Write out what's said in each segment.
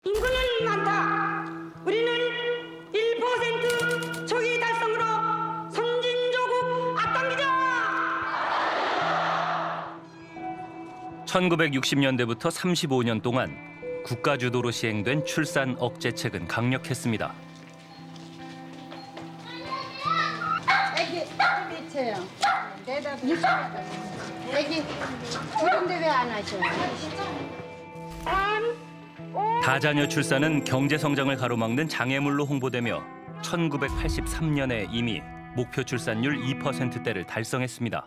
인구는 많다. 우리는 1% 초기 달성으로 선진조국 앞당기자. 1960년대부터 35년 동안 국가 주도로 시행된 출산 억제책은 강력했습니다. 애기 미쳐요. 대답이 애기 그런데 왜 안 하셔? 다자녀 출산은 경제 성장을 가로막는 장애물로 홍보되며 1983년에 이미 목표 출산율 2%대를 달성했습니다.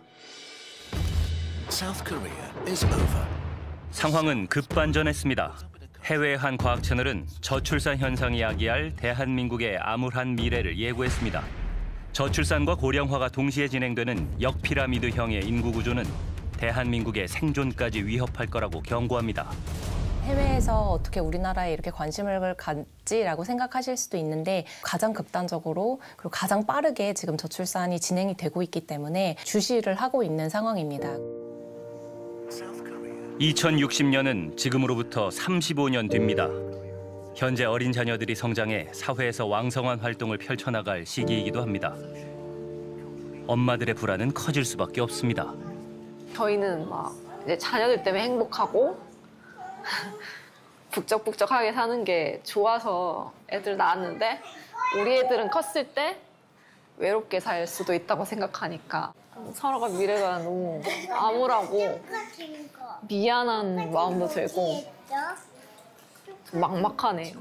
South Korea is over. 상황은 급반전했습니다. 해외의 한 과학 채널은 저출산 현상이 야기할 대한민국의 암울한 미래를 예고했습니다. 저출산과 고령화가 동시에 진행되는 역피라미드형의 인구 구조는 대한민국의 생존까지 위협할 거라고 경고합니다. 해외에서 어떻게 우리나라에 이렇게 관심을 갖지라고 생각하실 수도 있는데 가장 극단적으로 그리고 가장 빠르게 지금 저출산이 진행이 되고 있기 때문에 주시를 하고 있는 상황입니다. 2060년은 지금으로부터 35년 뒤입니다. 현재 어린 자녀들이 성장해 사회에서 왕성한 활동을 펼쳐나갈 시기이기도 합니다. 엄마들의 불안은 커질 수밖에 없습니다. 저희는 막 이제 자녀들 때문에 행복하고 북적북적하게 사는 게 좋아서 애들 낳았는데 우리 애들은 컸을 때 외롭게 살 수도 있다고 생각하니까 살아갈 미래가 너무 암울하고 미안한 마음도 들고 좀 막막하네요.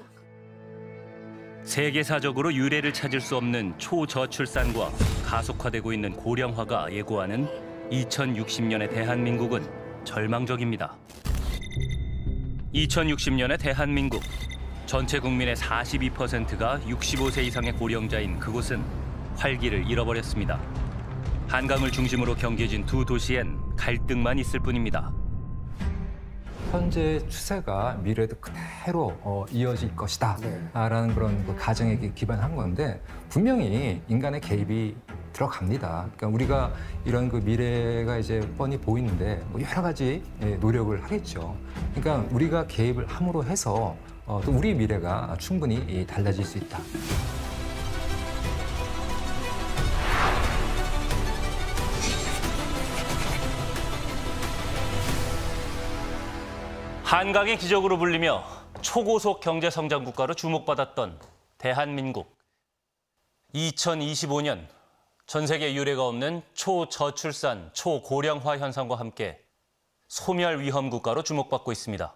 세계사적으로 유례를 찾을 수 없는 초저출산과 가속화되고 있는 고령화가 예고하는 2060년의 대한민국은 절망적입니다. 2060년의 대한민국, 전체 국민의 42%가 65세 이상의 고령자인 그곳은 활기를 잃어버렸습니다. 한강을 중심으로 경계진 두 도시엔 갈등만 있을 뿐입니다. 현재 추세가 미래에도 그대로 이어질 것이다 라는 그런 그 가정에 기반한 건데 분명히 인간의 개입이 들어갑니다. 그러니까 우리가 이런 그 미래가 이제 뻔히 보이는데 뭐 여러 가지 노력을 하겠죠. 그러니까 우리가 개입을 함으로 해서 또 우리 미래가 충분히 달라질 수 있다. 한강의 기적으로 불리며 초고속 경제성장 국가로 주목받았던 대한민국. 2025년 전 세계 유례가 없는 초저출산, 초고령화 현상과 함께 소멸 위험 국가로 주목받고 있습니다.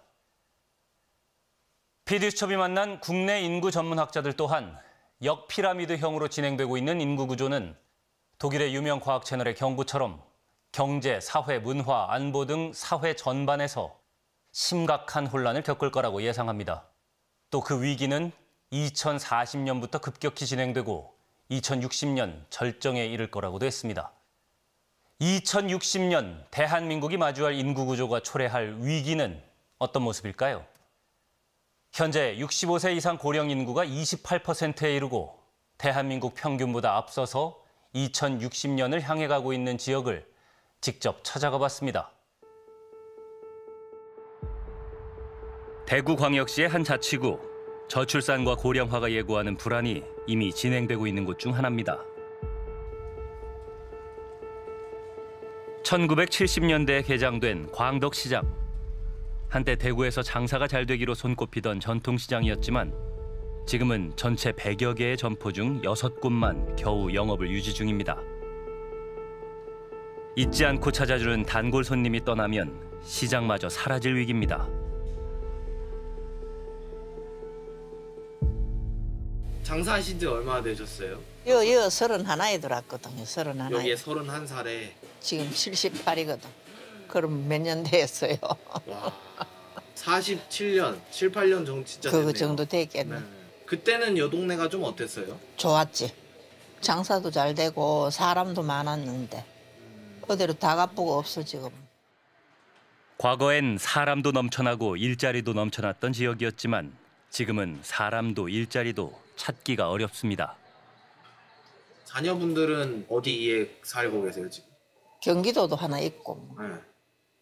PD수첩이 만난 국내 인구 전문학자들 또한 역피라미드형으로 진행되고 있는 인구 구조는 독일의 유명 과학 채널의 경고처럼 경제, 사회, 문화, 안보 등 사회 전반에서 심각한 혼란을 겪을 거라고 예상합니다. 또 그 위기는 2040년부터 급격히 진행되고 2060년 절정에 이를 거라고도 했습니다. 2060년 대한민국이 마주할 인구 구조가 초래할 위기는 어떤 모습일까요? 현재 65세 이상 고령 인구가 28%에 이르고 대한민국 평균보다 앞서서 2060년을 향해 가고 있는 지역을 직접 찾아가 봤습니다. 대구광역시의 한 자치구, 저출산과 고령화가 예고하는 불안이 이미 진행되고 있는 곳 중 하나입니다. 1970년대에 개장된 광덕시장. 한때 대구에서 장사가 잘 되기로 손꼽히던 전통시장이었지만 지금은 전체 100여 개의 점포 중 6곳만 겨우 영업을 유지 중입니다. 잊지 않고 찾아주는 단골 손님이 떠나면 시장마저 사라질 위기입니다. 장사하신 지 얼마나 되셨어요? 여 31에 들어왔거든요. 31에. 여기에 31살에 지금 78이거든. 그럼 몇 년 됐어요? 와 47년, 7, 8년 정도 진짜 됐네요. 그 정도 됐겠네. 네. 그때는 요 동네가 좀 어땠어요? 좋았지. 장사도 잘 되고 사람도 많았는데 그대로 다 가쁘고 없어 지금. 과거엔 사람도 넘쳐나고 일자리도 넘쳐났던 지역이었지만 지금은 사람도 일자리도 찾기가 어렵습니다. 자녀분들은 어디에 살고 계세요 지금? 경기도도 하나 있고 네.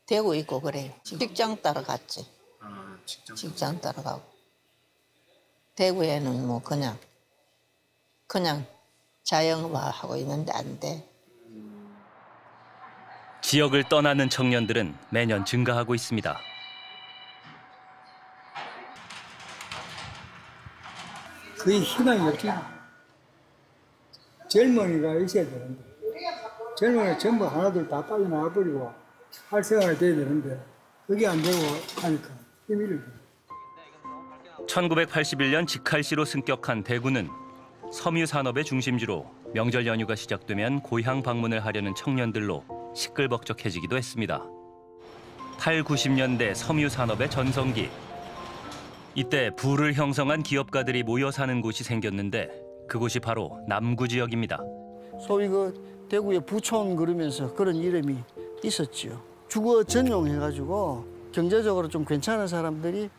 대구 있고 그래요. 직장 따라 갔지. 아 직장. 직장 따라 가고. 대구에는 뭐 그냥 자영업하고 있는데 안 돼. 지역을 떠나는 청년들은 매년 증가하고 있습니다. 거의 희망이 없지. 젊은이가 있어야 되는데 젊은이 전부 하나둘 다 빠져나와버리고 할 생각이 돼야 되는데 그게 안 되고 하니까 힘이 들죠. 1981년 직할시로 승격한 대구는 섬유 산업의 중심지로 명절 연휴가 시작되면 고향 방문을 하려는 청년들로 시끌벅적해지기도 했습니다. 8, 90년대 섬유 산업의 전성기. 이때 부를 형성한 기업가들이 모여 사는 곳이 생겼는데 그곳이 바로 남구 지역입니다. 소위 대구의 부촌 그러면서 그런 이름이 있었지요. 주거 전용해가지고 경제적으로 좀 괜찮은 사람들이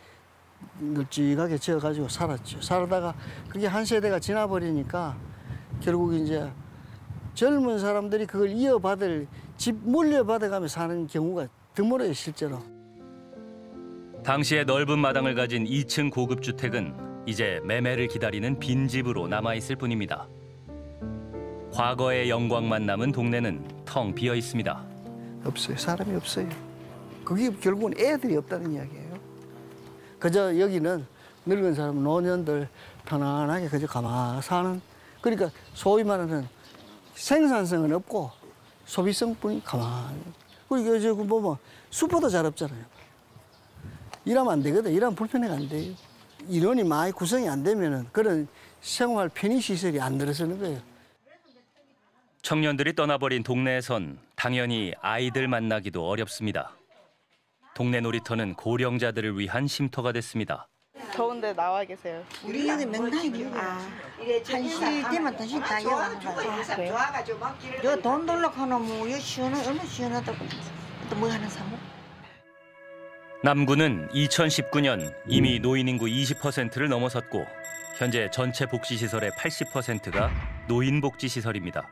널찍하게 지어가지고 살았죠. 살다가 그게 한 세대가 지나버리니까 결국 이제 젊은 사람들이 그걸 이어받을 집 물려받아가며 사는 경우가 드물어요, 실제로. 당시에 넓은 마당을 가진 2층 고급 주택은 이제 매매를 기다리는 빈집으로 남아있을 뿐입니다. 과거의 영광만 남은 동네는 텅 비어 있습니다. 없어요. 사람이 없어요. 그게 결국은 애들이 없다는 이야기예요. 그저 여기는 늙은 사람, 노년들 편안하게 그저 가만히 사는, 그러니까 소위 말하는 생산성은 없고 소비성뿐이 가만히. 그리고 요즘 보면 숲보다 잘 없잖아요. 일하면 안 되거든. 일하면 불편해가 안 돼요. 인원이 많이 구성이 안 되면은 그런 생활 편의시설이 안 들어서는 거예요. 청년들이 떠나버린 동네에선 당연히 아이들 만나기도 어렵습니다. 동네 놀이터는 고령자들을 위한 쉼터가 됐습니다. 더운데 나와 계세요. 우리 여기 명당이요. 한시 되면 다시 다 여가는 거예요. 여돈 돌려고 하면 뭐 여기 시원해, 얼마나 시원하다고. 또 뭐 하나 사모? 남구는 2019년 이미 노인 인구 20%를 넘어섰고 현재 전체 복지시설의 80%가 노인 복지시설입니다.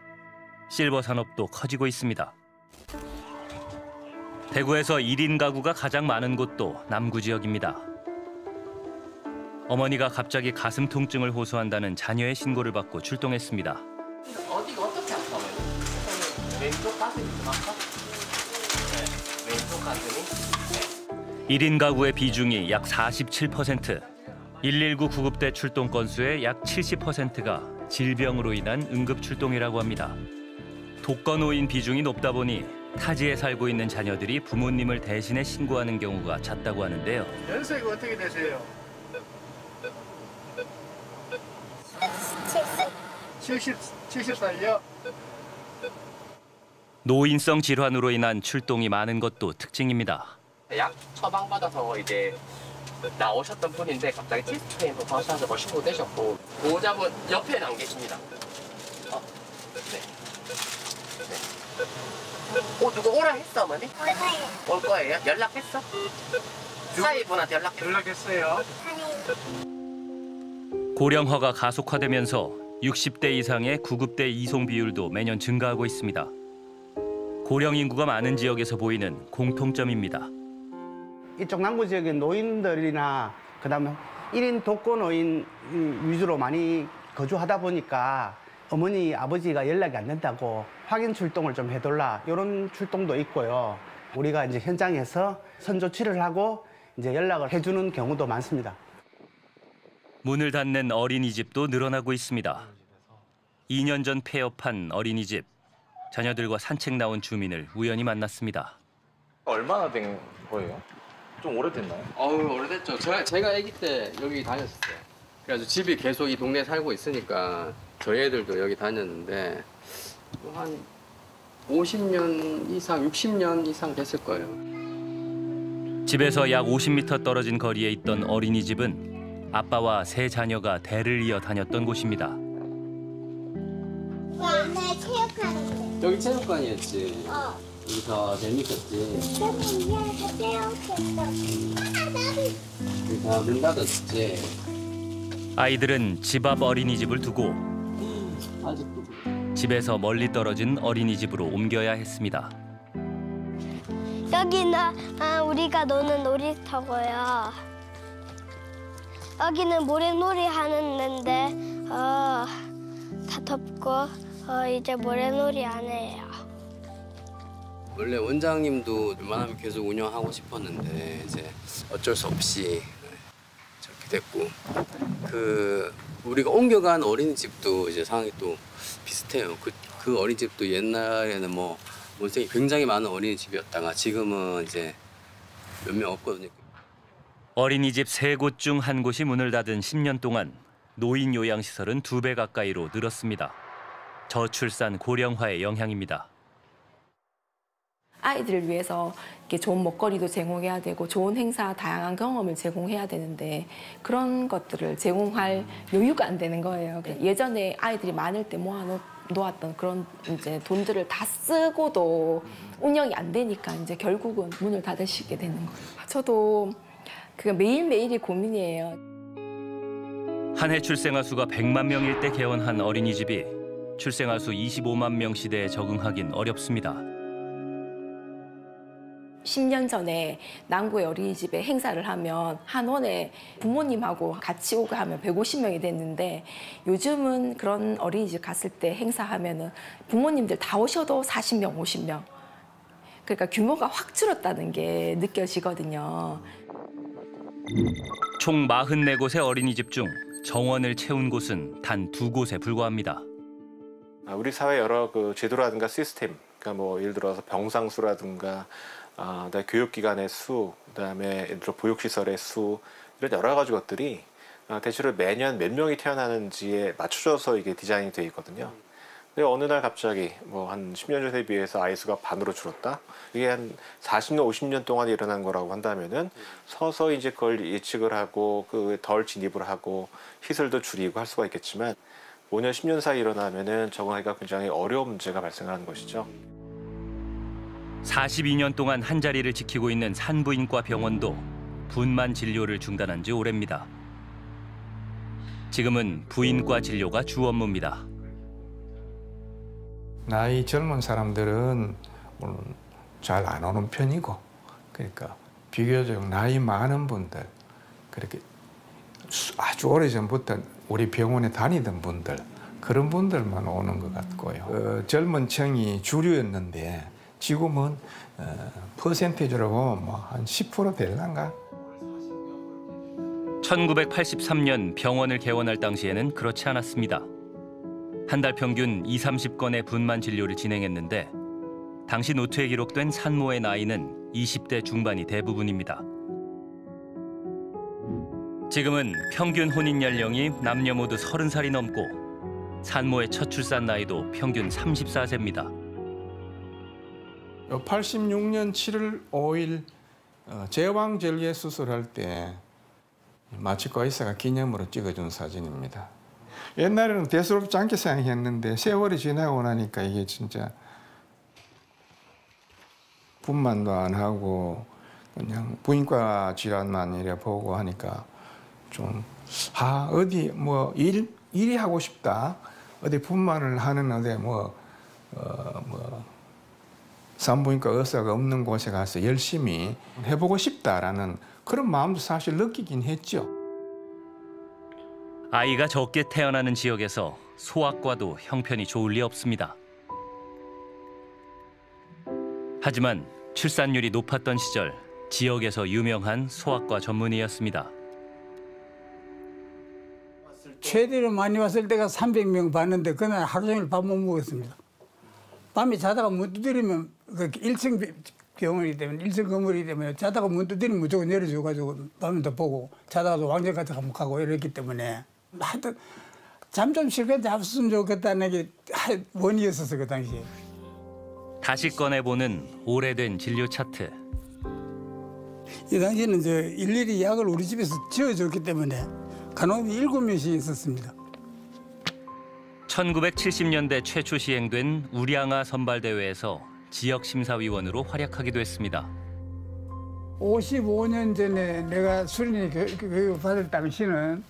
실버 산업도 커지고 있습니다. 대구에서 1인 가구가 가장 많은 곳도 남구 지역입니다. 어머니가 갑자기 가슴 통증을 호소한다는 자녀의 신고를 받고 출동했습니다. 어디가 어떻게 아파요? 왼쪽 가슴이 좀 아파? 네, 왼쪽 가슴이? 네. 1인 가구의 비중이 약 47%, 119 구급대 출동 건수의 약 70%가 질병으로 인한 응급 출동이라고 합니다. 독거노인 비중이 높다 보니 타지에 살고 있는 자녀들이 부모님을 대신해 신고하는 경우가 잦다고 하는데요. 연세가 어떻게 되세요? 70살이요? 노인성 질환으로 인한 출동이 많은 것도 특징입니다. 약 처방받아서 이제 나오셨던 분인데 갑자기 티스트레인도 받아서 신고되셨고 보호자분 옆에는 안 계십니다. 네. 누구 오라 했어, 어머니? 올 거예요. 연락했어? 사위분한테 연락했어요. 고령화가 가속화되면서 60대 이상의 구급대 이송 비율도 매년 증가하고 있습니다. 고령 인구가 많은 지역에서 보이는 공통점입니다. 이쪽 남구 지역의 노인들이나 그다음에 1인 독거노인 위주로 많이 거주하다 보니까 어머니, 아버지가 연락이 안 된다고 확인 출동을 좀 해달라 이런 출동도 있고요. 우리가 이제 현장에서 선조치를 하고 이제 연락을 해주는 경우도 많습니다. 문을 닫는 어린이집도 늘어나고 있습니다. 2년 전 폐업한 어린이집. 자녀들과 산책 나온 주민을 우연히 만났습니다. 얼마나 된 거예요? 좀 오래됐나요? 오래됐죠. 제가 아기 때 여기 다녔었어요. 그래서 집이 계속 이 동네에 살고 있으니까 저희 애들도 여기 다녔는데 한 50년 이상, 60년 이상 됐을 거예요. 집에서 약 50m 떨어진 거리에 있던 어린이집은 아빠와 세 자녀가 대를 이어 다녔던 곳입니다. 나 체육하는데. 여기 체육관이었지. 여기 더 재밌었지. 여기 다 문 닫았지. 아이들은 집 앞 어린이집을 두고 아직도 집에서 멀리 떨어진 어린이집으로 옮겨야 했습니다. 여기는 우리가 노는 놀이터고요. 여기는 모래놀이 하는 데인데 다 덥고 이제 모래놀이 안 해요. 원래 원장님도 웬만하면 계속 운영하고 싶었는데 이제 어쩔 수 없이 저렇게 됐고 우리가 옮겨간 어린이집도 이제 상황이 또 비슷해요. 그 어린이집도 옛날에는 뭐 원생이 굉장히 많은 어린이집이었다가 지금은 이제 몇 명 없거든요. 어린이집 3곳 중 1곳이 문을 닫은 10년 동안 노인 요양시설은 2배 가까이로 늘었습니다. 저출산 고령화의 영향입니다. 아이들을 위해서 이렇게 좋은 먹거리도 제공해야 되고 좋은 행사, 다양한 경험을 제공해야 되는데 그런 것들을 제공할 여유가 안 되는 거예요. 예전에 아이들이 많을 때 모아놓았던 그런 이제 돈들을 다 쓰고도 운영이 안 되니까 이제 결국은 문을 닫으시게 되는 거예요. 저도 그게 매일매일이 고민이에요. 한 해 출생아 수가 100만 명일 때 개원한 어린이집이 출생아 수 25만 명 시대에 적응하긴 어렵습니다. 10년 전에 남구의 어린이집에 행사를 하면 한 원에 부모님하고 같이 오고 하면 150명이 됐는데 요즘은 그런 어린이집 갔을 때 행사하면은 부모님들 다 오셔도 40명, 50명. 그러니까 규모가 확 줄었다는 게 느껴지거든요. 총 44곳의 어린이집 중 정원을 채운 곳은 단 2곳에 불과합니다. 우리 사회 여러 제도라든가 시스템, 그러니까 뭐 예를 들어서 병상수라든가 그다음에 교육기관의 수, 그다음에 예를 들어 보육시설의 수 이런 여러 가지 것들이 대체로 매년 몇 명이 태어나는지에 맞춰져서 이게 디자인이 되어 있거든요. 근데 어느 날 갑자기 뭐 한 10년 전에 비해서 아이 수가 반으로 줄었다. 이게 한 40년, 50년 동안 일어난 거라고 한다면은 서서히 이제 그걸 예측을 하고 덜 진입을 하고 시설도 줄이고 할 수가 있겠지만 5년, 10년 사이 일어나면은 적응하기가 굉장히 어려운 문제가 발생하는 것이죠. 42년 동안 한 자리를 지키고 있는 산부인과 병원도 분만 진료를 중단한 지 오래입니다. 지금은 부인과 진료가 주 업무입니다. 나이 젊은 사람들은 잘 안 오는 편이고, 그러니까 비교적 나이 많은 분들, 그렇게 아주 오래전부터 우리 병원에 다니던 분들, 그런 분들만 오는 것 같고요. 젊은 층이 주류였는데 지금은 퍼센티지로 보면 뭐 한 10% 될란가? 1983년 병원을 개원할 당시에는 그렇지 않았습니다. 한 달 평균 20-30건의 분만 진료를 진행했는데 당시 노트에 기록된 산모의 나이는 20대 중반이 대부분입니다. 지금은 평균 혼인 연령이 남녀 모두 30살이 넘고 산모의 첫 출산 나이도 평균 34세입니다. 86년 7월 5일 제왕절개 수술할 때 마취과 의사가 기념으로 찍어준 사진입니다. 옛날에는 대수롭지 않게 생각했는데 세월이 지나고 나니까 이게 진짜 분만도 안 하고 그냥 부인과 질환만 이래 보고 하니까 좀 어디 뭐 일이 하고 싶다. 어디 분만을 하는 어디 산부인과 의사가 없는 곳에 가서 열심히 해보고 싶다라는 그런 마음도 사실 느끼긴 했죠. 아이가 적게 태어나는 지역에서 소아과도 형편이 좋을 리 없습니다. 하지만 출산율이 높았던 시절 지역에서 유명한 소아과 전문의였습니다. 최대로 많이 왔을 때가 300명 봤는데 그날 하루 종일 밥 못 먹었습니다. 밤에 자다가 문 두드리면 1층 병원이기 때문에 1층 건물이기 때문에 자다가 문 두드리면 무조건 내려줘가지고 밤에도 보고 자다가도 왕정 같은 거 가고 이랬기 때문에 하여튼 잠 좀 실컷 잡았으면 좋겠다는 게 원이었었어 그 당시에. 다시 꺼내보는 오래된 진료 차트. 이 당시에는 일일이 약을 우리 집에서 지어줬기 때문에 간호인이 7명씩 있었습니다. 1970년대 최초 시행된 우량아 선발대회에서 지역심사위원으로 활약하기도 했습니다. 55년 전에 내가 수련회 교육을 받을 당시는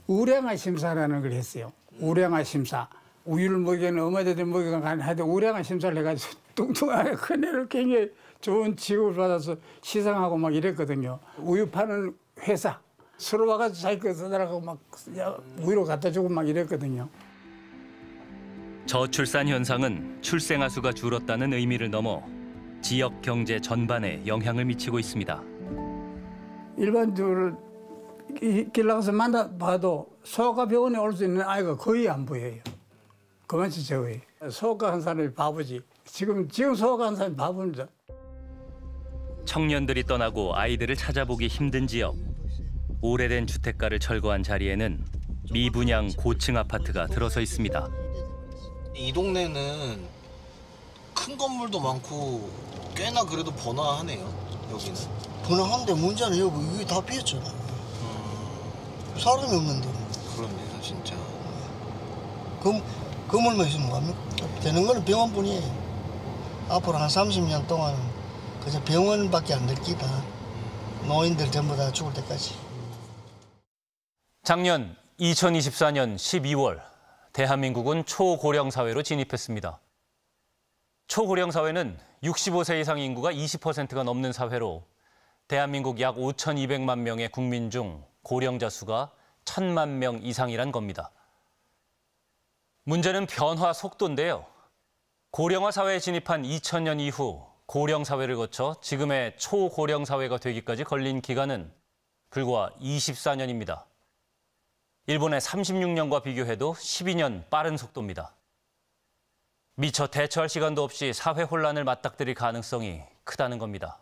우량아 심사라는 걸 했어요. 우량아 심사. 우유를 먹이는 어머니들 먹이는 하는데 우량아 심사를 해가지고 뚱뚱하게 큰 애를 굉장히 좋은 직업을 받아서 시상하고 막 이랬거든요. 우유 파는 회사 서로 와가지고 자기 거 써달라고 막 위로 갖다 주고 막 이랬거든요. 저출산 현상은 출생아 수가 줄었다는 의미를 넘어 지역 경제 전반에 영향을 미치고 있습니다. 일반적으로 길 나가서 만나봐도 소아과 병원에 올 수 있는 아이가 거의 안 보여요. 그만치 적어요. 소아과 한 사람이 바보지. 지금 소아과 한 사람이 바보입니다. 청년들이 떠나고 아이들을 찾아보기 힘든 지역. 오래된 주택가를 철거한 자리에는 미분양 고층 아파트가 들어서 있습니다. 이 동네는 큰 건물도 많고 꽤나 그래도 번화하네요. 여기는. 번화한데 문제는 여기 이게 다 비었잖아. 사람이 없는데. 그렇네요, 진짜. 건물만 있으면 뭐합니까? 되는 거는 병원뿐이에요. 앞으로 한 30년 동안 그저 병원밖에 안 될 기다. 노인들 전부 다 죽을 때까지. 작년 2024년 12월 대한민국은 초고령 사회로 진입했습니다. 초고령 사회는 65세 이상 인구가 20%가 넘는 사회로 대한민국 약 5,200만 명의 국민 중 고령자 수가 1,000만 명 이상이란 겁니다. 문제는 변화 속도인데요. 고령화 사회에 진입한 2000년 이후 고령 사회를 거쳐 지금의 초고령 사회가 되기까지 걸린 기간은 불과 24년입니다. 일본의 36년과 비교해도 12년 빠른 속도입니다. 미처 대처할 시간도 없이 사회 혼란을 맞닥뜨릴 가능성이 크다는 겁니다.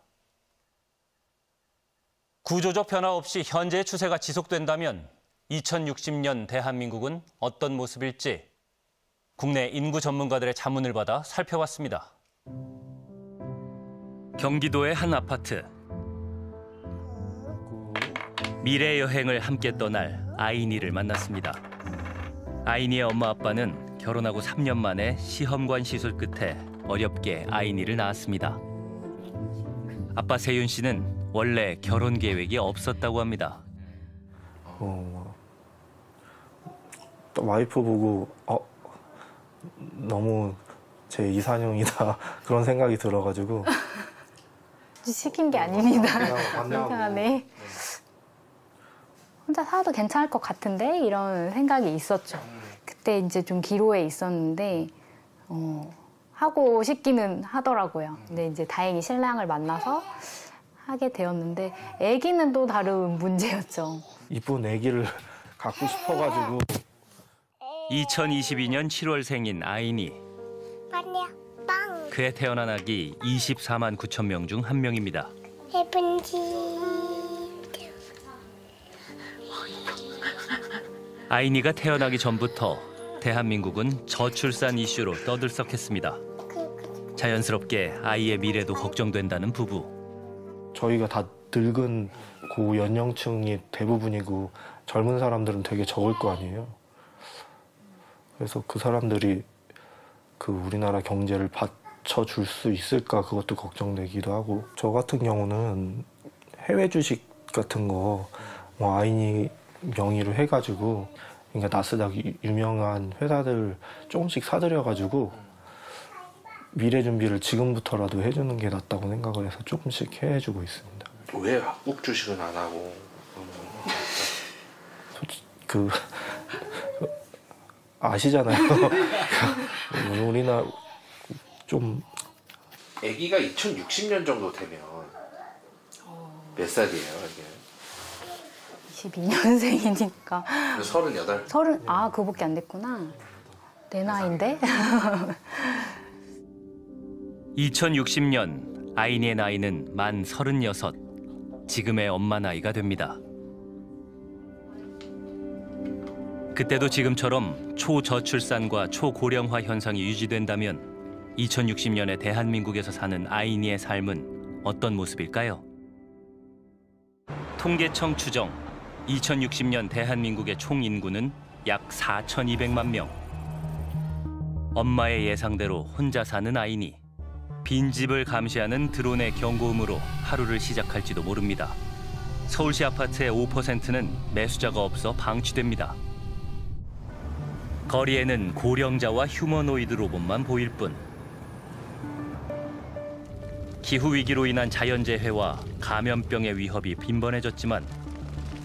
구조적 변화 없이 현재의 추세가 지속된다면 2060년 대한민국은 어떤 모습일지 국내 인구 전문가들의 자문을 받아 살펴봤습니다. 경기도의 한 아파트. 미래 여행을 함께 떠날 아이니를 만났습니다. 아이니의 엄마 아빠는 결혼하고 3년 만에 시험관 시술 끝에 어렵게 아이니를 낳았습니다. 아빠 세윤 씨는 원래 결혼 계획이 없었다고 합니다. 와이프 보고 너무 제 이상형이다 그런 생각이 들어가지고 시킨 게 아닙니다. 이상하네. 혼자 살아도 괜찮을 것 같은데 이런 생각이 있었죠. 그때 이제 좀 기로에 있었는데 하고 싶기는 하더라고요. 근데 이제 다행히 신랑을 만나서 하게 되었는데 아기는 또 다른 문제였죠. 이쁜 아기를 갖고 싶어가지고 2022년 7월 생인 아이니. 그의 태어난 아기 24만 9천 명 중 한 명입니다. 아이니가 태어나기 전부터 대한민국은 저출산 이슈로 떠들썩했습니다. 자연스럽게 아이의 미래도 걱정된다는 부부. 저희가 다 늙은 고연령층이 대부분이고 젊은 사람들은 되게 적을 거 아니에요. 그래서 그 사람들이 그 우리나라 경제를 받쳐줄 수 있을까 그것도 걱정되기도 하고. 저 같은 경우는 해외 주식 같은 거 뭐 아이니 명의로 해가지고 그러니까 나스닥 유명한 회사들 조금씩 사들여가지고 미래 준비를 지금부터라도 해주는 게 낫다고 생각을 해서 조금씩 해주고 있습니다. 왜 한국 주식은 안 하고? 아시잖아요. 우리나라 좀 아기가 2060년 정도 되면 몇 살이에요, 이게? 22년생이니까 38? 그거밖에 안 됐구나. 내 나이인데? 2060년 아이니의 나이는 만 36, 지금의 엄마 나이가 됩니다. 그때도 지금처럼 초저출산과 초고령화 현상이 유지된다면 2060년에 대한민국에서 사는 아이니의 삶은 어떤 모습일까요? 통계청 추정, 2060년 대한민국의 총 인구는 약 4,200만 명. 엄마의 예상대로 혼자 사는 아이니. 빈집을 감시하는 드론의 경고음으로 하루를 시작할지도 모릅니다. 서울시 아파트의 5%는 매수자가 없어 방치됩니다. 거리에는 고령자와 휴머노이드 로봇만 보일 뿐. 기후위기로 인한 자연재해와 감염병의 위협이 빈번해졌지만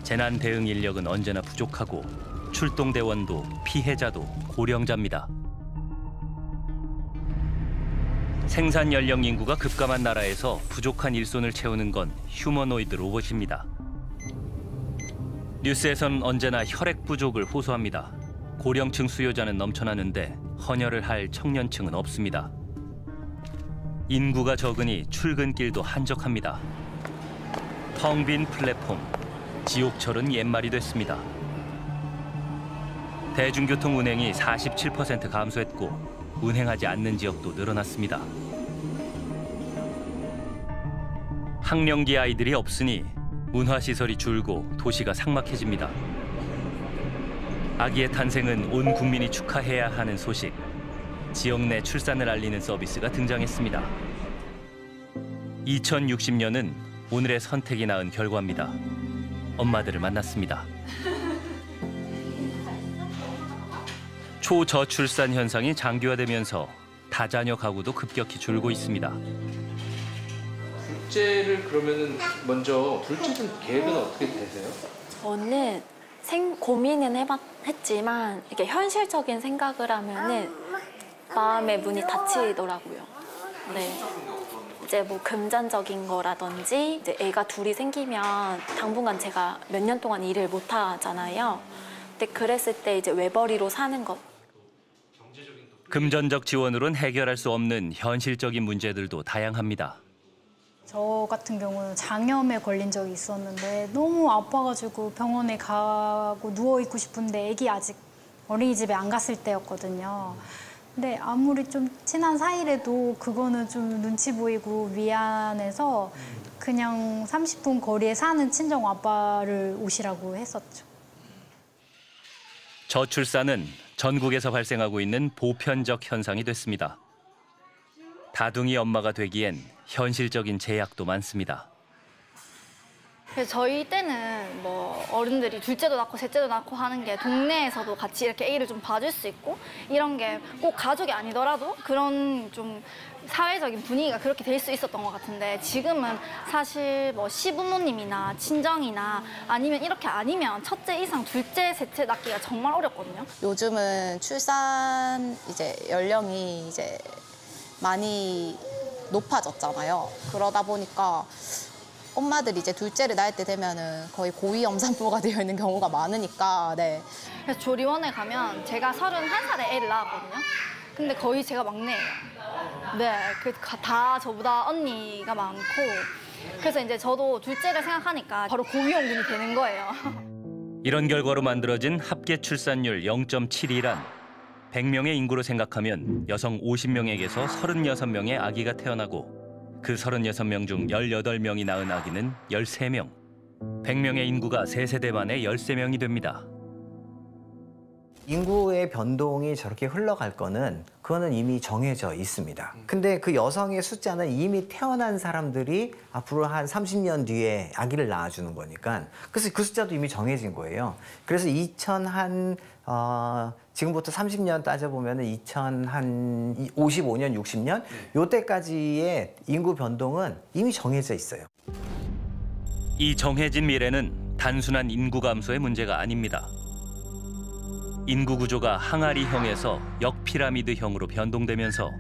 재난 대응 인력은 언제나 부족하고 출동 대원도 피해자도 고령자입니다. 생산 연령 인구가 급감한 나라에서 부족한 일손을 채우는 건 휴머노이드 로봇입니다. 뉴스에선 언제나 혈액 부족을 호소합니다. 고령층 수요자는 넘쳐나는데 헌혈을 할 청년층은 없습니다. 인구가 적으니 출근길도 한적합니다. 텅 빈 플랫폼, 지옥철은 옛말이 됐습니다. 대중교통 운행이 47% 감소했고 운행하지 않는 지역도 늘어났습니다. 학령기 아이들이 없으니 문화시설이 줄고 도시가 삭막해집니다. 아기의 탄생은 온 국민이 축하해야 하는 소식. 지역 내 출산을 알리는 서비스가 등장했습니다. 2060년은 오늘의 선택이 낳은 결과입니다. 엄마들을 만났습니다. 초저출산 현상이 장기화되면서 다자녀 가구도 급격히 줄고 있습니다. 둘째를 그러면은 먼저 둘째는 계획은 어떻게 되세요? 저는 고민은 했지만 이게 현실적인 생각을 하면은 마음의 문이 닫히더라고요. 네. 이제 뭐 금전적인 거라든지 이제 애가 둘이 생기면 당분간 제가 몇 년 동안 일을 못 하잖아요. 근데 그랬을 때 이제 외벌이로 사는 것. 금전적 지원으로는 해결할 수 없는 현실적인 문제들도 다양합니다. 저 같은 경우는 장염에 걸린 적이 있었는데 너무 아파가지고 병원에 가고 누워있고 싶은데 애기 아직 어린이집에 안 갔을 때였거든요. 근데 아무리 좀 친한 사이라도 그거는 좀 눈치 보이고 미안해서 그냥 30분 거리에 사는 친정 아빠를 오시라고 했었죠. 저출산은 전국에서 발생하고 있는 보편적 현상이 됐습니다. 다둥이 엄마가 되기엔 현실적인 제약도 많습니다. 그래서 저희 때는 뭐 어른들이 둘째도 낳고 셋째도 낳고 하는 게 동네에서도 같이 이렇게 애를 좀 봐줄 수 있고 이런 게 꼭 가족이 아니더라도 그런 좀 사회적인 분위기가 그렇게 될 수 있었던 것 같은데 지금은 사실 뭐 시부모님이나 친정이나 아니면 이렇게 아니면 첫째 이상 둘째, 셋째 낳기가 정말 어렵거든요. 요즘은 출산 이제 연령이 이제 많이 높아졌잖아요. 그러다 보니까 엄마들이 이제 둘째를 낳을 때 되면은 거의 고위험산부가 되어 있는 경우가 많으니까. 네. 그래서 조리원에 가면 제가 31살에 애를 낳았거든요. 근데 거의 제가 막내예요. 네, 다 저보다 언니가 많고. 그래서 이제 저도 둘째를 생각하니까 바로 고위험군이 되는 거예요. 이런 결과로 만들어진 합계 출산율 0.72란 100명의 인구로 생각하면 여성 50명에게서 36명의 아기가 태어나고 그 36명 중 18명이 낳은 아기는 13명. 100명의 인구가 3세대 만에 13명이 됩니다. 인구의 변동이 저렇게 흘러갈 거는 그거는 이미 정해져 있습니다. 근데 그 여성의 숫자는 이미 태어난 사람들이 앞으로 한 30년 뒤에 아기를 낳아주는 거니까 그래서 그 숫자도 이미 정해진 거예요. 그래서 지금부터 30년 따져보면 2055년, 60년 요때까지의 인구 변동은 이미 정해져 있어요. 이 정해진 미래는 단순한 인구 감소의 문제가 아닙니다. 인구 구조가 항아리형에서 역피라미드형으로 변동되면서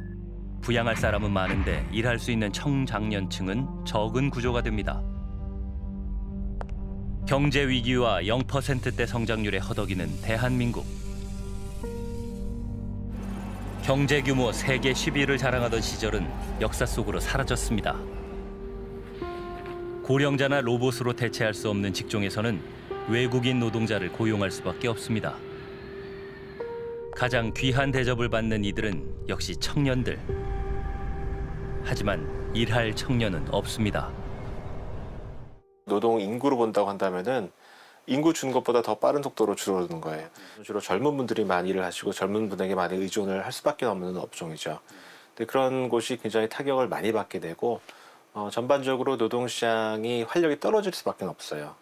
부양할 사람은 많은데 일할 수 있는 청장년층은 적은 구조가 됩니다. 경제 위기와 0%대 성장률에 허덕이는 대한민국. 경제 규모 세계 10위를 자랑하던 시절은 역사 속으로 사라졌습니다. 고령자나 로봇으로 대체할 수 없는 직종에서는 외국인 노동자를 고용할 수밖에 없습니다. 가장 귀한 대접을 받는 이들은 역시 청년들. 하지만 일할 청년은 없습니다. 노동 인구로 본다고 한다면은 인구 주는 것보다 더 빠른 속도로 줄어드는 거예요. 주로 젊은 분들이 많이 일을 하시고 젊은 분에게 많이 의존을 할 수밖에 없는 업종이죠. 근데 그런 곳이 굉장히 타격을 많이 받게 되고 전반적으로 노동시장이 활력이 떨어질 수밖에 없어요.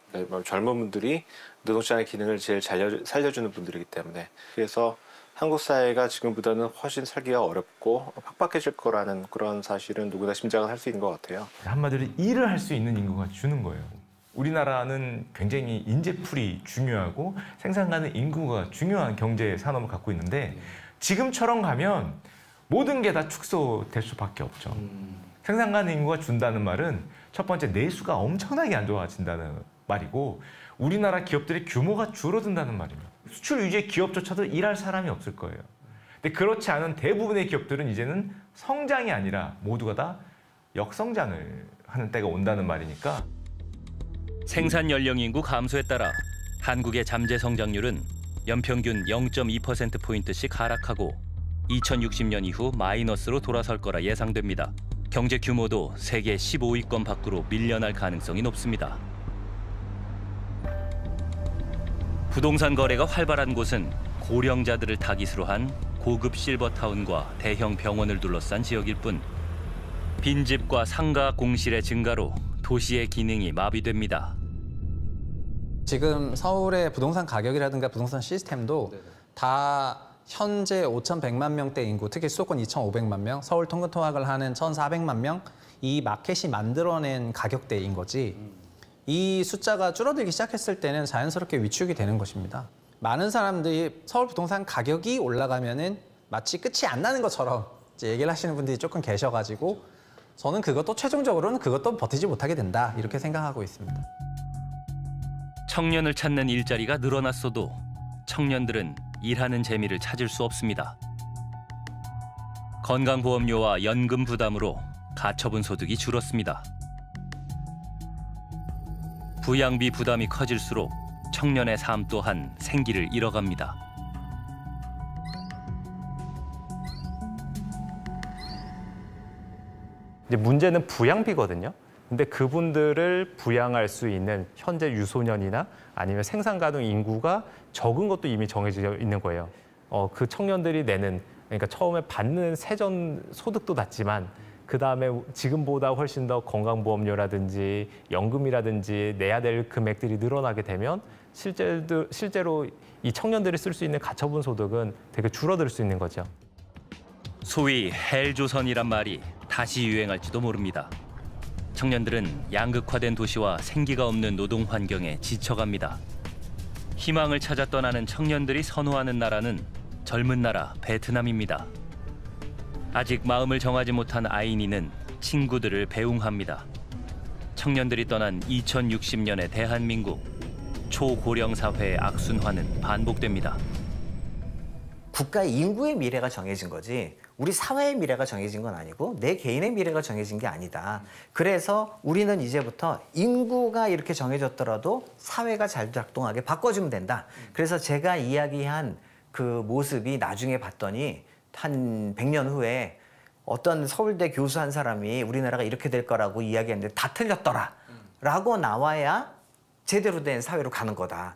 젊은 분들이 노동시장의 기능을 제일 잘 살려주는 분들이기 때문에 그래서 한국 사회가 지금보다는 훨씬 살기가 어렵고 팍팍해질 거라는 그런 사실은 누구나 짐작을 할 수 있는 것 같아요. 한마디로 일을 할 수 있는 인구가 주는 거예요. 우리나라는 굉장히 인재풀이 중요하고 생산 가능 인구가 중요한 경제 산업을 갖고 있는데 지금처럼 가면 모든 게 다 축소될 수밖에 없죠. 생산 가능 인구가 준다는 말은 첫 번째 내수가 엄청나게 안 좋아진다는 말이고 우리나라 기업들의 규모가 줄어든다는 말입니다. 수출 위주의 기업조차도 일할 사람이 없을 거예요. 근데 그렇지 않은 대부분의 기업들은 이제는 성장이 아니라 모두가 다 역성장을 하는 때가 온다는 말이니까. 생산 연령 인구 감소에 따라 한국의 잠재 성장률은 연평균 0.2%포인트씩 하락하고 2060년 이후 마이너스로 돌아설 거라 예상됩니다. 경제 규모도 세계 15위권 밖으로 밀려날 가능성이 높습니다. 부동산 거래가 활발한 곳은 고령자들을 타깃으로 한 고급 실버타운과 대형 병원을 둘러싼 지역일 뿐 빈집과 상가 공실의 증가로 도시의 기능이 마비됩니다. 지금 서울의 부동산 가격이라든가 부동산 시스템도 다 현재 5,100만 명대 인구, 특히 수도권 2,500만 명, 서울 통근 통학을 하는 1,400만 명, 이 마켓이 만들어낸 가격대인 거지. 이 숫자가 줄어들기 시작했을 때는 자연스럽게 위축이 되는 것입니다. 많은 사람들이 서울 부동산 가격이 올라가면은 마치 끝이 안 나는 것처럼 이제 얘기를 하시는 분들이 조금 계셔가지고 저는 그것도 최종적으로는 그것도 버티지 못하게 된다 이렇게 생각하고 있습니다. 청년을 찾는 일자리가 늘어났어도 청년들은 일하는 재미를 찾을 수 없습니다. 건강보험료와 연금 부담으로 가처분 소득이 줄었습니다. 부양비 부담이 커질수록 청년의 삶 또한 생기를 잃어갑니다. 이제 문제는 부양비거든요. 근데 그분들을 부양할 수 있는 현재 유소년이나 아니면 생산 가능 인구가 적은 것도 이미 정해져 있는 거예요. 그 청년들이 내는, 그러니까 처음에 받는 세전 소득도 낮지만 그다음에 지금보다 훨씬 더 건강보험료라든지 연금이라든지 내야 될 금액들이 늘어나게 되면 실제로 이 청년들이 쓸 수 있는 가처분 소득은 되게 줄어들 수 있는 거죠. 소위 헬조선이란 말이 다시 유행할지도 모릅니다. 청년들은 양극화된 도시와 생기가 없는 노동 환경에 지쳐갑니다. 희망을 찾아 떠나는 청년들이 선호하는 나라는 젊은 나라 베트남입니다. 아직 마음을 정하지 못한 아이니는 친구들을 배웅합니다. 청년들이 떠난 2060년의 대한민국, 초고령 사회의 악순환은 반복됩니다. 국가 인구의 미래가 정해진 거지 우리 사회의 미래가 정해진 건 아니고 내 개인의 미래가 정해진 게 아니다. 그래서 우리는 이제부터 인구가 이렇게 정해졌더라도 사회가 잘 작동하게 바꿔주면 된다. 그래서 제가 이야기한 그 모습이 나중에 봤더니 한 100년 후에 어떤 서울대 교수 한 사람이 우리나라가 이렇게 될 거라고 이야기했는데 다 틀렸더라 라고 나와야 제대로 된 사회로 가는 거다.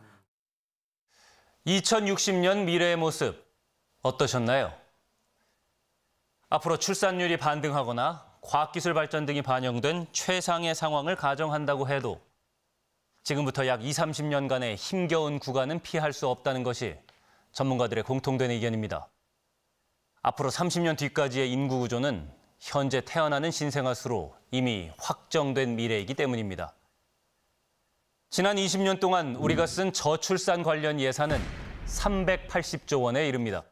2060년 미래의 모습 어떠셨나요? 앞으로 출산율이 반등하거나 과학기술 발전 등이 반영된 최상의 상황을 가정한다고 해도 지금부터 약 20-30년간의 힘겨운 구간은 피할 수 없다는 것이 전문가들의 공통된 의견입니다. 앞으로 30년 뒤까지의 인구 구조는 현재 태어나는 신생아 수로 이미 확정된 미래이기 때문입니다. 지난 20년 동안 우리가 쓴 저출산 관련 예산은 380조 원에 이릅니다.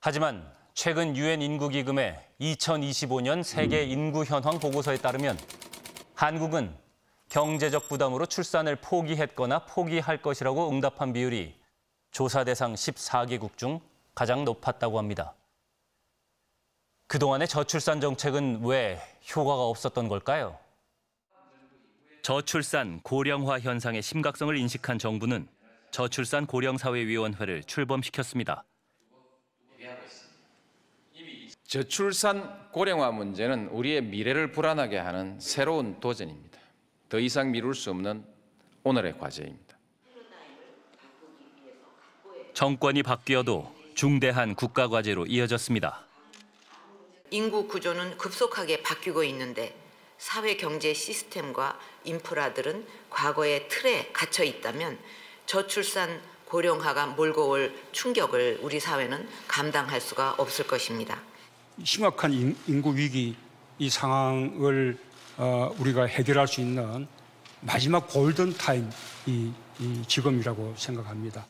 하지만 최근 유엔 인구기금의 2025년 세계 인구 현황 보고서에 따르면 한국은 경제적 부담으로 출산을 포기했거나 포기할 것이라고 응답한 비율이 조사 대상 14개국 중 가장 높았다고 합니다. 그동안의 저출산 정책은 왜 효과가 없었던 걸까요? 저출산 고령화 현상의 심각성을 인식한 정부는 저출산 고령사회위원회를 출범시켰습니다. 저출산 고령화 문제는 우리의 미래를 불안하게 하는 새로운 도전입니다. 더 이상 미룰 수 없는 오늘의 과제입니다. 정권이 바뀌어도 중대한 국가 과제로 이어졌습니다. 인구 구조는 급속하게 바뀌고 있는데 사회 경제 시스템과 인프라들은 과거의 틀에 갇혀 있다면 저출산 고령화가 몰고 올 충격을 우리 사회는 감당할 수가 없을 것입니다. 심각한 인구 위기 이 상황을 우리가 해결할 수 있는 마지막 골든 타임 이 지금이라고 생각합니다.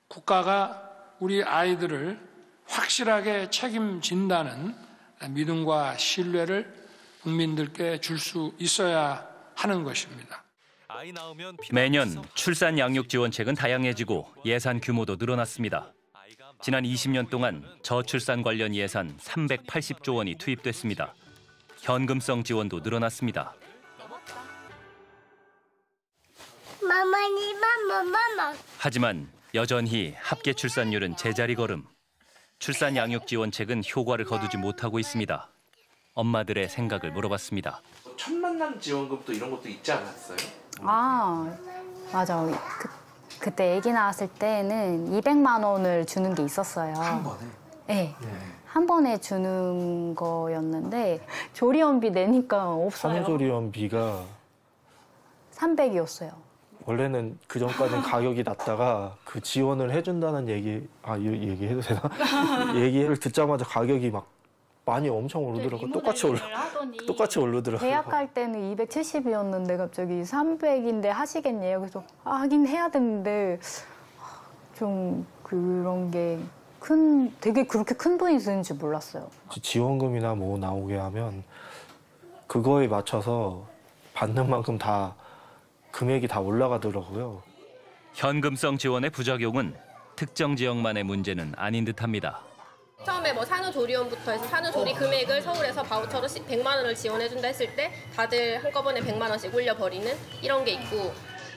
국가가 우리 아이들을 확실하게 책임진다는 믿음과 신뢰를 국민들께 줄 수 있어야 하는 것입니다. 매년 출산 양육 지원책은 다양해지고 예산 규모도 늘어났습니다. 지난 20년 동안 저출산 관련 예산 380조 원이 투입됐습니다. 현금성 지원도 늘어났습니다. 하지만 여전히 합계 출산율은 제자리 걸음. 출산 양육 지원책은 효과를 거두지 못하고 있습니다. 엄마들의 생각을 물어봤습니다. 첫 만남 지원금도 이런 것도 있지 않았어요? 아, 맞아. 그때 아기 낳았을 때는 200만 원을 주는 게 있었어요. 한 번에? 네. 한 번에 주는 거였는데 조리원비 내니까 없어요. 산후조리원비가 300이었어요. 원래는 그 전까지는 가격이 낮다가 그 지원을 해준다는 얘기해도 되나? 얘기를 듣자마자 가격이 막 많이 엄청 오르더라고요. 똑같이 오르더라고요. 계약할 때는 270이었는데 갑자기 300인데 하시겠냐요. 그래서 하긴 해야 되는데 좀 그런 게 되게 그렇게 큰 돈이 드는 줄 몰랐어요. 지원금이나 뭐 나오게 하면 그거에 맞춰서 받는 만큼 다 금액이 다 올라가더라고요. 현금성 지원의 부작용은 특정 지역만의 문제는 아닌 듯합니다. 처음에 뭐 산후조리원부터 해서 산후조리 금액을 서울에서 바우처로 100만 원을 지원해준다 했을 때 다들 한꺼번에 100만 원씩 올려버리는 이런 게 있고,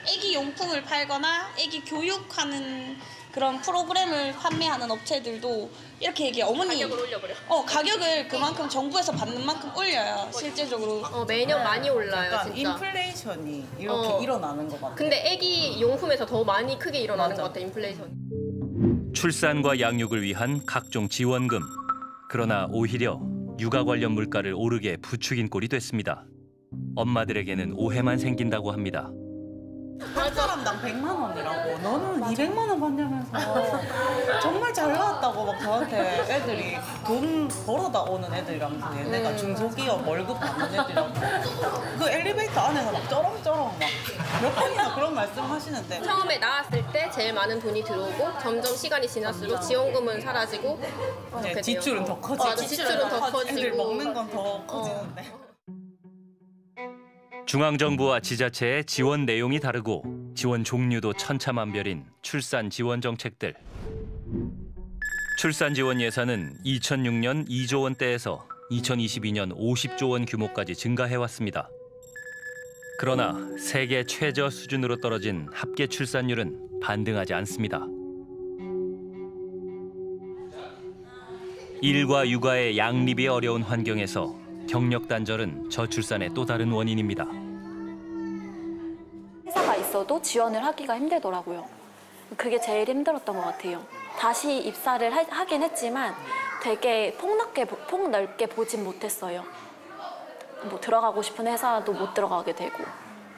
애기 용품을 팔거나 애기 교육하는 그런 프로그램을 판매하는 업체들도 이렇게 얘기해. 어머니 가격을 올려버려. 가격을 그만큼 정부에서 받는 만큼 올려요. 실제적으로. 매년 많이 올라요. 약간 진짜. 인플레이션이 이렇게 일어나는 것 같아요. 근데 애기 용품에서 더 많이 크게 일어나는 것 같아, 인플레이션. 출산과 양육을 위한 각종 지원금. 그러나 오히려 육아 관련 물가를 오르게 부추긴 꼴이 됐습니다. 엄마들에게는 오해만 생긴다고 합니다. 한 사람당 100만 원이라고. 너는 200만 원 받냐면서. 정말 잘 나왔다고 막 저한테 애들이 돈 벌어다 오는 애들이라면서 얘네가 중소기업 월급 받는 애들이라고. 그 엘리베이터 안에서 막 쩌렁쩌렁 막 몇 번이나 그런 말씀 하시는데. 처음에 나왔을 때 제일 많은 돈이 들어오고 점점 시간이 지날수록 지원금은 사라지고 네, 지출은 더 커지고. 지출은 더 커지고. 애들 먹는 건 더 커지는데. 중앙정부와 지자체의 지원 내용이 다르고 지원 종류도 천차만별인 출산 지원 정책들. 출산 지원 예산은 2006년 2조 원대에서 2022년 50조 원 규모까지 증가해왔습니다. 그러나 세계 최저 수준으로 떨어진 합계 출산율은 반등하지 않습니다. 일과 육아의 양립이 어려운 환경에서 경력 단절은 저출산의 또 다른 원인입니다. 회사가 있어도 지원을 하기가 힘들더라고요. 그게 제일 힘들었던 것 같아요. 다시 입사를 하긴 했지만 되게 폭넓게 보진 못했어요. 뭐 들어가고 싶은 회사도 못 들어가게 되고,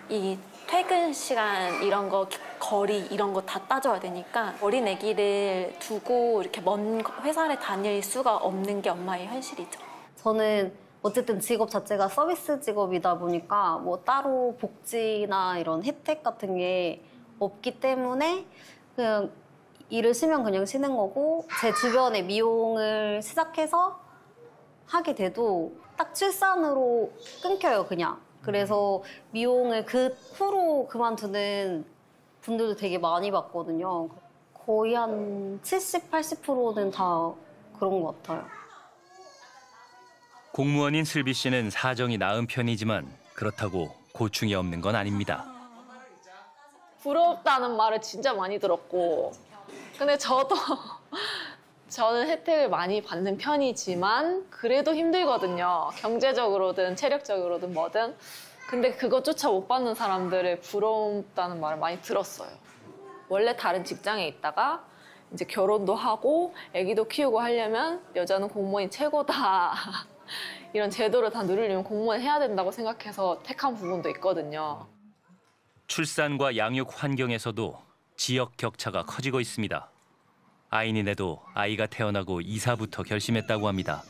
이 퇴근 시간 이런 거, 거리 이런 거 다 따져야 되니까 어린 아기를 두고 이렇게 먼 회사를 다닐 수가 없는 게 엄마의 현실이죠. 저는 어쨌든 직업 자체가 서비스 직업이다 보니까 뭐 따로 복지나 이런 혜택 같은 게 없기 때문에 그냥 일을 쉬면 그냥 쉬는 거고, 제 주변에 미용을 시작해서 하게 돼도 딱 출산으로 끊겨요, 그냥. 그래서 미용을 그 후로 그만두는 분들도 되게 많이 봤거든요. 거의 한 70, 80%는 다 그런 것 같아요. 공무원인 슬비 씨는 사정이 나은 편이지만 그렇다고 고충이 없는 건 아닙니다. 부럽다는 말을 진짜 많이 들었고, 근데 저는 혜택을 많이 받는 편이지만 그래도 힘들거든요. 경제적으로든 체력적으로든 뭐든. 근데 그것조차 못 받는 사람들을 부럽다는 말을 많이 들었어요. 원래 다른 직장에 있다가 이제 결혼도 하고 아기도 키우고 하려면 여자는 공무원이 최고다. 이런 제도를 다 누리려면 공무원 해야 된다고 생각해서 택한 부분도 있거든요. 출산과 양육 환경에서도 지역 격차가 커지고 있습니다. 아이니네도 아이가 태어나고 이사부터 결심했다고 합니다.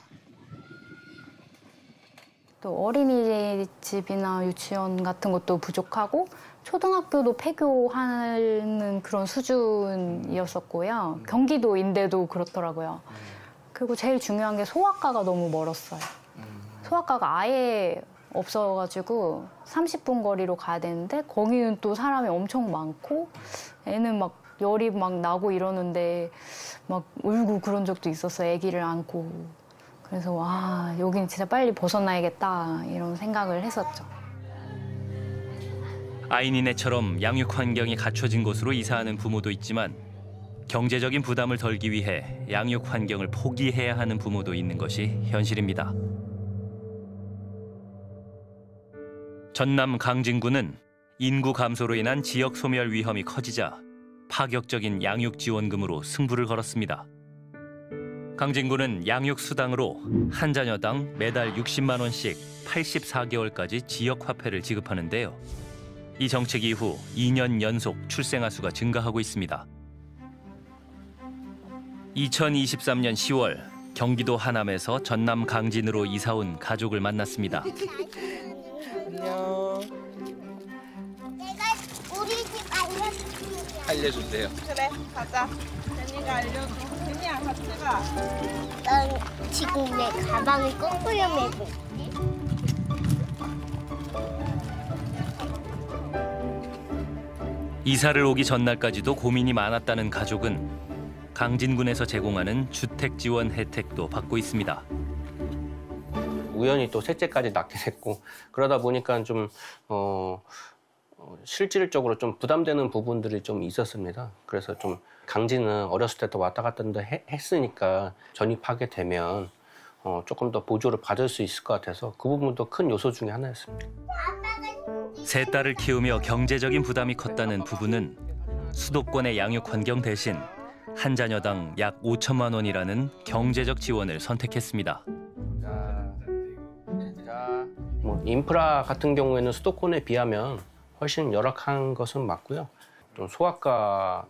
또 어린이집이나 유치원 같은 것도 부족하고 초등학교도 폐교하는 그런 수준이었었고요. 경기도인데도 그렇더라고요. 그리고 제일 중요한 게 소아과가 너무 멀었어요. 소아과가 아예 없어가지고 30분 거리로 가야 되는데 거기는 또 사람이 엄청 많고 애는 막 열이 막 나고 이러는데 막 울고 그런 적도 있었어요. 아기를 안고. 그래서 와, 여긴 진짜 빨리 벗어나야겠다 이런 생각을 했었죠. 아이니네처럼 양육 환경이 갖춰진 곳으로 이사하는 부모도 있지만 경제적인 부담을 덜기 위해 양육 환경을 포기해야 하는 부모도 있는 것이 현실입니다. 전남 강진구는 인구 감소로 인한 지역 소멸 위험이 커지자 파격적인 양육 지원금으로 승부를 걸었습니다. 강진구는 양육 수당으로 한 자녀당 매달 60만 원씩 84개월까지 지역 화폐를 지급하는데요. 이 정책 이후 2년 연속 출생아 수가 증가하고 있습니다. 2023년 10월 경기도 하남에서 전남 강진으로 이사온 가족을 만났습니다. 안녕. 내가 우리 집 알려줄게. 알려주세요. 그래, 가자. 제니가 알려줘. 제니야, 같이 가. 난 지금 내 가방을 거꾸로 메고 있지. 이사를 오기 전날까지도 고민이 많았다는 가족은 강진군에서 제공하는 주택 지원 혜택도 받고 있습니다. 우연히 또 셋째까지 낳게 됐고 그러다 보니까 좀 실질적으로 좀 부담되는 부분들이 좀 있었습니다. 그래서 좀 강진은 어렸을 때도 왔다 갔다 했으니까 전입하게 되면 조금 더 보조를 받을 수 있을 것 같아서 그 부분도 큰 요소 중에 하나였습니다. 세 딸을 키우며 경제적인 부담이 컸다는 부부는 수도권의 양육 환경 대신 한 자녀당 약 5천만 원이라는 경제적 지원을 선택했습니다. 뭐 인프라 같은 경우에는 수도권에 비하면 훨씬 열악한 것은 맞고요. 좀 소아과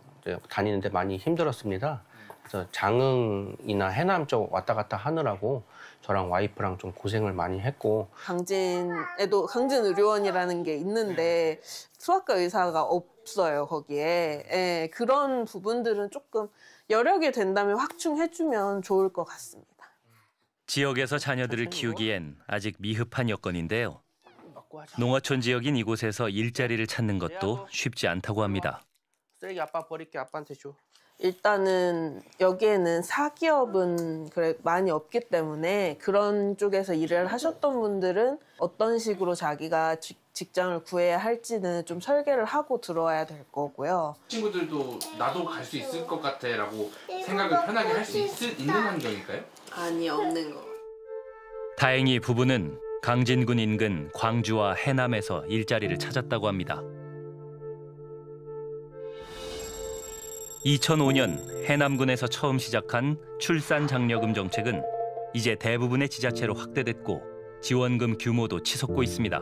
다니는데 많이 힘들었습니다. 그래서 장흥이나 해남 쪽 왔다 갔다 하느라고 저랑 와이프랑 좀 고생을 많이 했고 강진에도 강진의료원이라는 게 있는데 소아과 의사가 없어요, 거기에. 예, 그런 부분들은 조금 여력이 된다면 확충해주면 좋을 것 같습니다. 지역에서 자녀들을 키우기엔 아직 미흡한 여건인데요. 농어촌 지역인 이곳에서 일자리를 찾는 것도 쉽지 않다고 합니다. 쓰레기 아빠 버릴게, 아빠한테 줘. 일단은 여기에는 사기업은 많이 없기 때문에 그런 쪽에서 일을 하셨던 분들은 어떤 식으로 자기가 직장을 구해야 할지는 좀 설계를 하고 들어와야 될 거고요. 친구들도 나도 갈 수 있을 것 같아 라고 생각을 편하게 할 수 있는 환경일까요? 아니, 없는 거. 다행히 부부는 강진군 인근 광주와 해남에서 일자리를 찾았다고 합니다. 2005년 해남군에서 처음 시작한 출산 장려금 정책은 이제 대부분의 지자체로 확대됐고 지원금 규모도 치솟고 있습니다.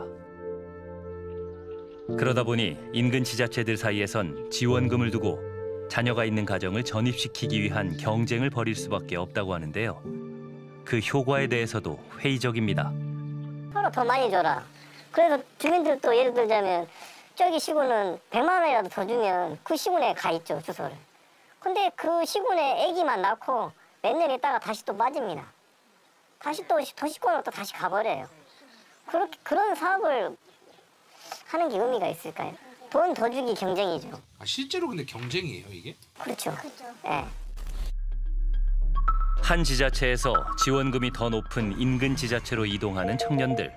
그러다 보니 인근 지자체들 사이에선 지원금을 두고 자녀가 있는 가정을 전입시키기 위한 경쟁을 벌일 수밖에 없다고 하는데요. 그 효과에 대해서도 회의적입니다. 하나 더 많이 줘라. 그래서 주민들도 예를 들자면 저기 시군은 100만 원이라도 더 주면 그 시군에 가 있죠, 주소를. 근데 그 시군에 아기만 낳고 몇 년 있다가 다시 또 빠집니다. 다시 또 도시권으로 또 다시 가버려요. 그런 사업을 하는 게 의미가 있을까요? 돈 더 주기 경쟁이죠. 실제로 근데 경쟁이에요, 이게? 그렇죠. 네. 한 지자체에서 지원금이 더 높은 인근 지자체로 이동하는 청년들.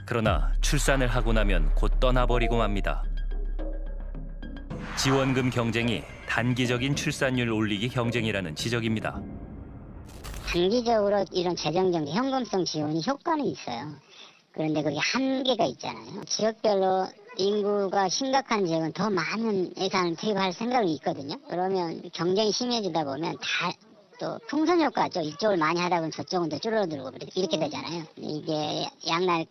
그러나 출산을 하고 나면 곧 떠나버리고 맙니다. 지원금 경쟁이 단기적인 출산율 올리기 경쟁이라는 지적입니다. 단기적으로 이런 재정 경제, 현금성 지원이 효과는 있어요. 그런데 그게 한계가 있잖아요. 지역별로 인구가 심각한 지역은 더 많은 예산을 투입할 생각이 있거든요. 그러면 경쟁이 심해지다 보면 다 또 풍선 효과죠. 이쪽을 많이 하다 보면 저쪽은 더 줄어들고 이렇게 되잖아요. 이게 양날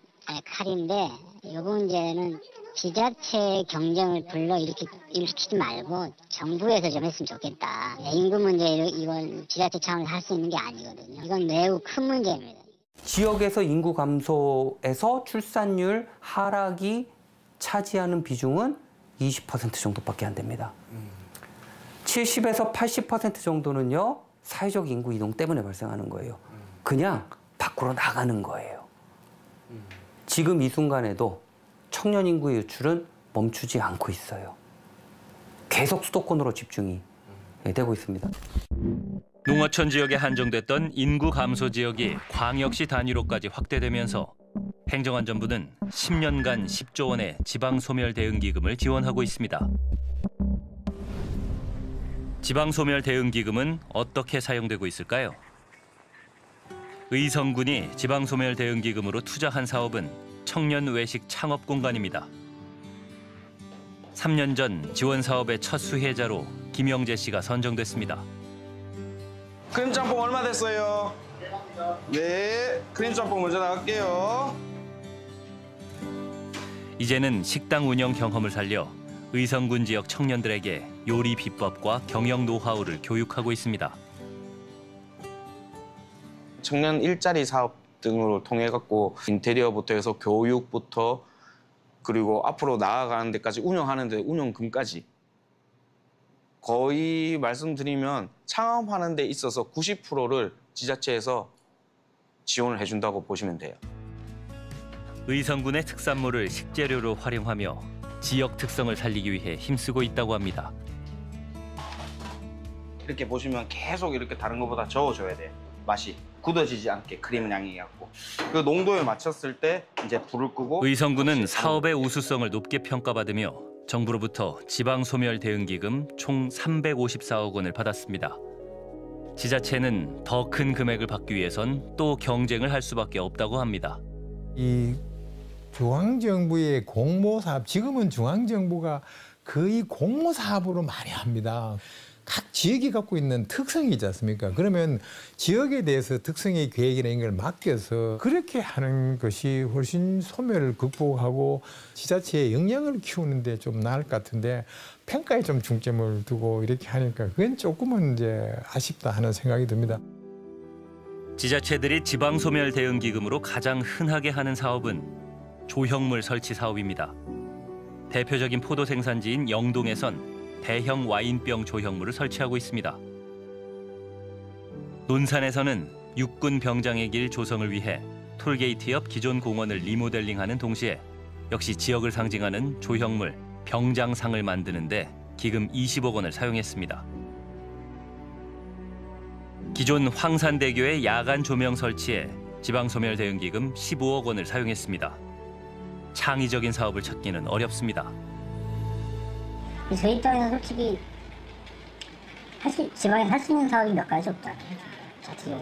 칼인데 이 문제는 지자체 경쟁을 일으키지 말고 정부에서 좀 했으면 좋겠다. 인구 문제 이건 지자체 차원에서 할 수 있는 게 아니거든요. 이건 매우 큰 문제입니다. 지역에서 인구 감소에서 출산율 하락이 차지하는 비중은 20% 정도밖에 안 됩니다. 70에서 80% 정도는요, 사회적 인구 이동 때문에 발생하는 거예요. 그냥 밖으로 나가는 거예요. 지금 이 순간에도 청년 인구의 유출은 멈추지 않고 있어요. 계속 수도권으로 집중이 되고 있습니다. 농어촌 지역에 한정됐던 인구 감소 지역이 광역시 단위로까지 확대되면서 행정안전부는 10년간 10조 원의 지방소멸 대응기금을 지원하고 있습니다. 지방소멸 대응기금은 어떻게 사용되고 있을까요? 의성군이 지방소멸 대응기금으로 투자한 사업은 청년 외식 창업 공간입니다. 3년 전 지원 사업의 첫 수혜자로 김영재 씨가 선정됐습니다. 크림 짬뽕 얼마 됐어요? 네, 크림 짬뽕 먼저 나갈게요. 이제는 식당 운영 경험을 살려 의성군 지역 청년들에게 요리 비법과 경영 노하우를 교육하고 있습니다. 청년 일자리 사업 등으로 통해 갖고 인테리어부터 해서 교육부터 그리고 앞으로 나아가는 데까지 운영하는 데 운영금까지 거의 말씀드리면 창업하는 데 있어서 90%를 지자체에서 지원을 해준다고 보시면 돼요. 의성군의 특산물을 식재료로 활용하며 지역 특성을 살리기 위해 힘쓰고 있다고 합니다. 이렇게 보시면 계속 이렇게 다른 것보다 저어줘야 돼요. 맛이 굳어지지 않게 크림 양이 갖고 그 농도에 맞췄을 때 이제 불을 끄고. 의성군은 사업의 우수성을 높게 평가받으며 정부로부터 지방소멸 대응기금 총 354억 원을 받았습니다. 지자체는 더 큰 금액을 받기 위해선 또 경쟁을 할 수밖에 없다고 합니다. 이 중앙정부의 공모사업, 지금은 중앙정부가 거의 공모사업으로 많이 합니다. 각 지역이 갖고 있는 특성이 있지 않습니까? 그러면 지역에 대해서 특성의 계획이나 이런 걸 맡겨서 그렇게 하는 것이 훨씬 소멸을 극복하고 지자체의 역량을 키우는 데 좀 나을 것 같은데 평가에 좀 중점을 두고 이렇게 하니까 그건 조금은 이제 아쉽다 하는 생각이 듭니다. 지자체들이 지방소멸 대응기금으로 가장 흔하게 하는 사업은 조형물 설치 사업입니다. 대표적인 포도 생산지인 영동에선 대형 와인병 조형물을 설치하고 있습니다. 논산에서는 육군 병장의 길 조성을 위해 톨게이트 옆 기존 공원을 리모델링하는 동시에 역시 지역을 상징하는 조형물 병장상을 만드는데 기금 20억 원을 사용했습니다. 기존 황산대교의 야간 조명 설치에 지방소멸 대응기금 15억 원을 사용했습니다. 창의적인 사업을 찾기는 어렵습니다. 저희 입장에서 솔직히 지방에서 할 수 있는 사업이 몇 가지 없다.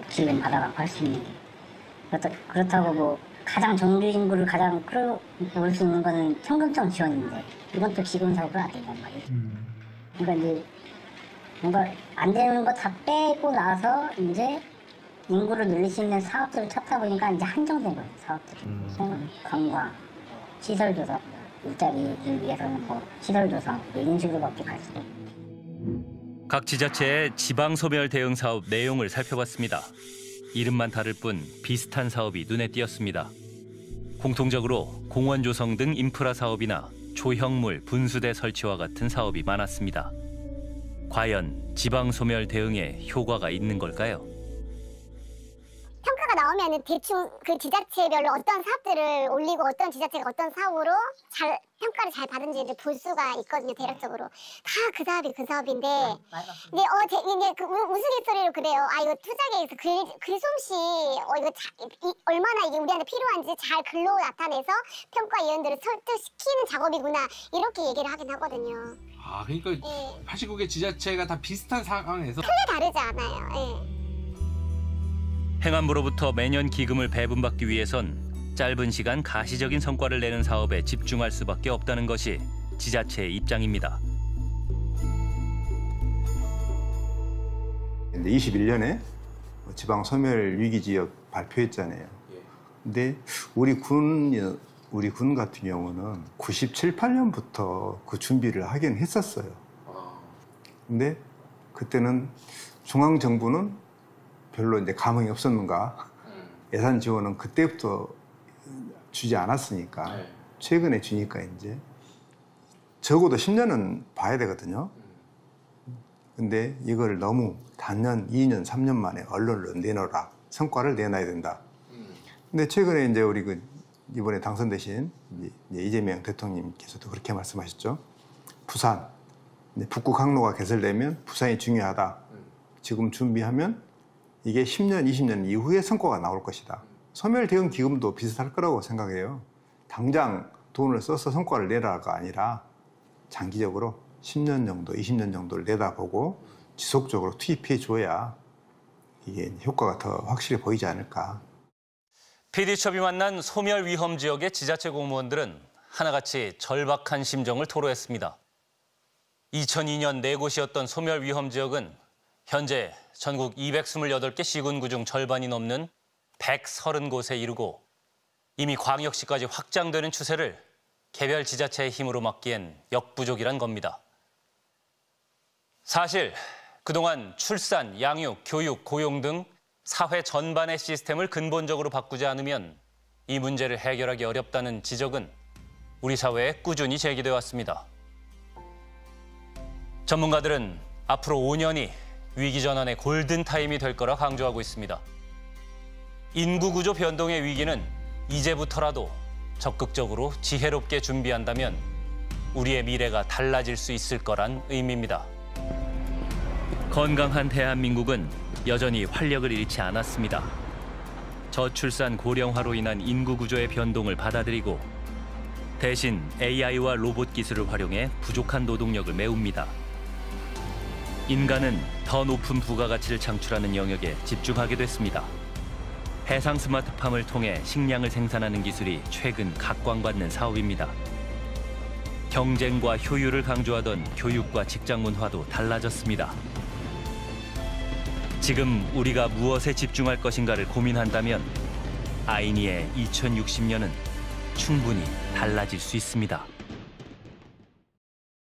지금 받아가고 할 수 있는 게. 그렇다고 뭐 가장 정규 인구를 가장 끌어올 수 있는 거는 현금성 지원인데 이건 또 기본 사업은 안 된단 말이죠. 그러니까 이제 뭔가 안 되는 거 다 빼고 나서 이제 인구를 늘릴 수 있는 사업들을 찾다 보니까 이제 한정된 거예요, 사업들이. 관광, 시설조사, 일자리를 위해서는 뭐 시설조사 이런 식으로밖에 갈 수 없어요. 각 지자체의 지방소멸 대응 사업 내용을 살펴봤습니다. 이름만 다를 뿐 비슷한 사업이 눈에 띄었습니다. 공통적으로 공원 조성 등 인프라 사업이나 조형물 분수대 설치와 같은 사업이 많았습니다. 과연 지방소멸 대응에 효과가 있는 걸까요? 평가가 나오면 대충 그 지자체별로 어떤 사업들을 올리고 어떤 지자체가 어떤 사업으로 평가를 잘 받은지를 볼 수가 있거든요, 대략적으로. 다 그 사업이 그 사업인데. 근데 이게 그 우스갯소리로 그래요. 아, 이거 투자계에서 글솜씨 이거 얼마나 이게 우리한테 필요한지 잘 글로 나타내서 평가 위원들을 설득시키는 작업이구나. 이렇게 얘기를 하긴 하거든요. 아, 그러니까 89개 지자체가 다 비슷한 상황에서 크게 다르지 않아요. 예. 행안부로부터 매년 기금을 배분받기 위해선 짧은 시간 가시적인 성과를 내는 사업에 집중할 수밖에 없다는 것이 지자체의 입장입니다. 21년에 지방소멸 위기지역 발표했잖아요. 근데 우리 군 같은 경우는 97, 8년부터 그 준비를 하긴 했었어요. 근데 그때는 중앙정부는 별로 이제 감흥이 없었는가. 예산 지원은 그때부터 주지 않았으니까 최근에 주니까 이제 적어도 10년은 봐야 되거든요. 근데 이걸 너무 단년, 2년, 3년 만에 언론으로 내놓으라. 성과를 내놔야 된다. 근데 최근에 이제 우리 이번에 당선되신 이재명 대통령님께서도 그렇게 말씀하셨죠. 부산, 북극 항로가 개설되면 부산이 중요하다. 지금 준비하면 이게 10년, 20년 이후에 성과가 나올 것이다. 소멸 대응 기금도 비슷할 거라고 생각해요. 당장 돈을 써서 성과를 내라가 아니라 장기적으로 10년 정도, 20년 정도를 내다보고 지속적으로 투입해 줘야 이게 효과가 더 확실히 보이지 않을까. PD수첩이 만난 소멸 위험 지역의 지자체 공무원들은 하나같이 절박한 심정을 토로했습니다. 2002년 4곳이었던 소멸 위험 지역은 현재 전국 228개 시군구 중 절반이 넘는 130곳에 이르고 이미 광역시까지 확장되는 추세를 개별 지자체의 힘으로 막기엔 역부족이란 겁니다. 사실 그동안 출산, 양육, 교육, 고용 등 사회 전반의 시스템을 근본적으로 바꾸지 않으면 이 문제를 해결하기 어렵다는 지적은 우리 사회에 꾸준히 제기돼 왔습니다. 전문가들은 앞으로 5년이 위기 전환의 골든타임이 될 거라 강조하고 있습니다. 인구구조 변동의 위기는 이제부터라도 적극적으로 지혜롭게 준비한다면 우리의 미래가 달라질 수 있을 거란 의미입니다. 건강한 대한민국은 여전히 활력을 잃지 않았습니다. 저출산 고령화로 인한 인구구조의 변동을 받아들이고 대신 AI와 로봇 기술을 활용해 부족한 노동력을 메웁니다. 인간은 더 높은 부가가치를 창출하는 영역에 집중하게 됐습니다. 해상 스마트팜을 통해 식량을 생산하는 기술이 최근 각광받는 사업입니다. 경쟁과 효율을 강조하던 교육과 직장 문화도 달라졌습니다. 지금 우리가 무엇에 집중할 것인가를 고민한다면 아이니의 2060년은 충분히 달라질 수 있습니다.